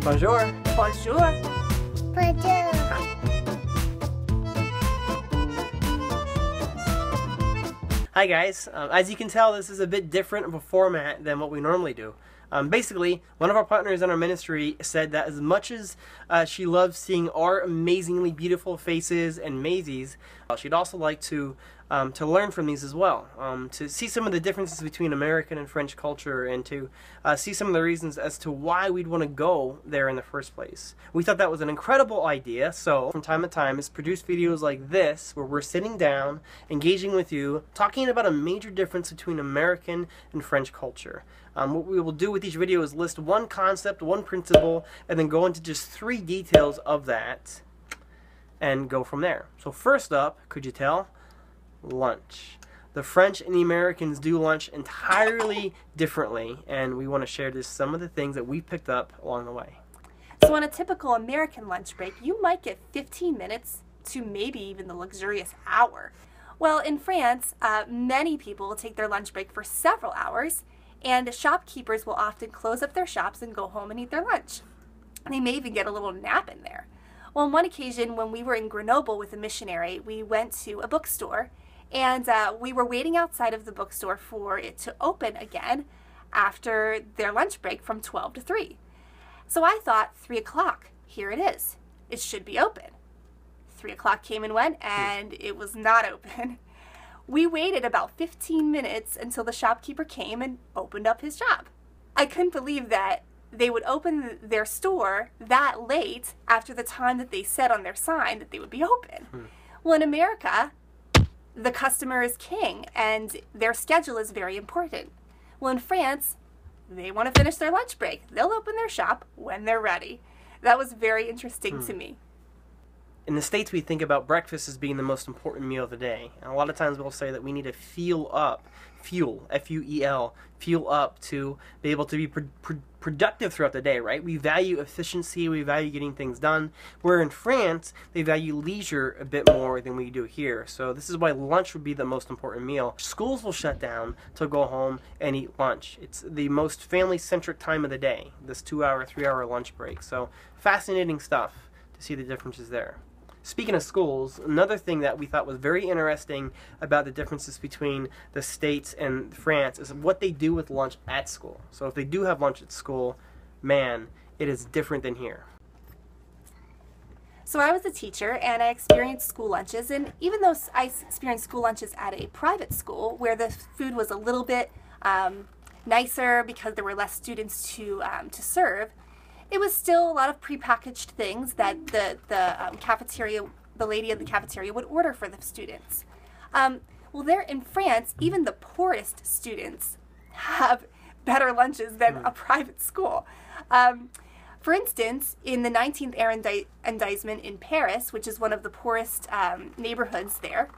Bonjour. Bonjour. Bonjour. Hi guys, as you can tell, this is a bit different of a format than what we normally do. Basically, one of our partners in our ministry said that as much as she loves seeing our amazingly beautiful faces and Maisie's, she'd also like to learn from these as well, to see some of the differences between American and French culture, and to see some of the reasons as to why we'd want to go there in the first place. We thought that was an incredible idea, so from time to time it's produced videos like this where we're sitting down, engaging with you, talking about a major difference between American and French culture. What we will do with each video is list one concept, one principle, and then go into just 3 details of that and go from there. So first up, could you tell? Lunch. The French and the Americans do lunch entirely differently, and we want to share just some of the things that we picked up along the way. So on a typical American lunch break, you might get 15 minutes to maybe even the luxurious hour. Well, in France, many people will take their lunch break for several hours, and shopkeepers will often close up their shops and go home and eat their lunch. They may even get a little nap in there. Well, on one occasion when we were in Grenoble with a missionary, we went to a bookstore, and we were waiting outside of the bookstore for it to open again after their lunch break from 12 to 3. So I thought, 3 o'clock, here it is. It should be open. 3 o'clock came and went, and it was not open. We waited about 15 minutes until the shopkeeper came and opened up his shop. I couldn't believe that they would open their store that late after the time that they said on their sign that they would be open. Well, in America, the customer is king, and their schedule is very important. Well, in France, they want to finish their lunch break. They'll open their shop when they're ready. That was very interesting to me. In the States, we think about breakfast as being the most important meal of the day. And a lot of times we'll say that we need to fuel, F-U-E-L, fuel up to be able to be productive throughout the day, right? We value efficiency, we value getting things done. Where in France, they value leisure a bit more than we do here. So this is why lunch would be the most important meal. Schools will shut down to go home and eat lunch. It's the most family-centric time of the day, this 2-hour, 3-hour lunch break. So fascinating stuff to see the differences there. Speaking of schools, another thing that we thought was very interesting about the differences between the States and France is what they do with lunch at school. So if they do have lunch at school, man, it is different than here. So I was a teacher, and I experienced school lunches, and even though I experienced school lunches at a private school where the food was a little bit nicer because there were less students to serve, it was still a lot of prepackaged things that the lady in the cafeteria would order for the students. Well, there in France, even the poorest students have better lunches than a private school. For instance, in the 19th arrondissement in Paris, which is one of the poorest neighborhoods there,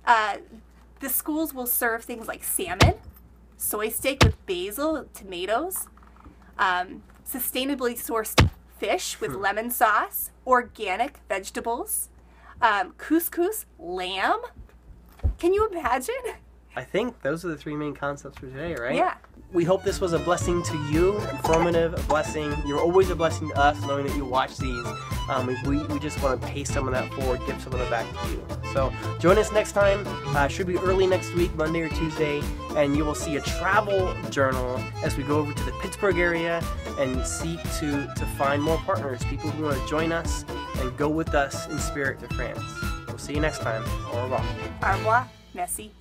the schools will serve things like salmon, soy steak with basil, tomatoes, sustainably sourced fish with lemon sauce, organic vegetables, couscous, lamb. Can you imagine? I think those are the 3 main concepts for today, right? Yeah. We hope this was a blessing to you, informative, a blessing. You're always a blessing to us knowing that you watch these. We just want to pay some of that forward, give some of it back to you. So join us next time. Should be early next week, Monday or Tuesday, and you will see a travel journal as we go over to the Pittsburgh area and seek to find more partners, people who want to join us and go with us in spirit to France. We'll see you next time. Au revoir. Au revoir. Merci.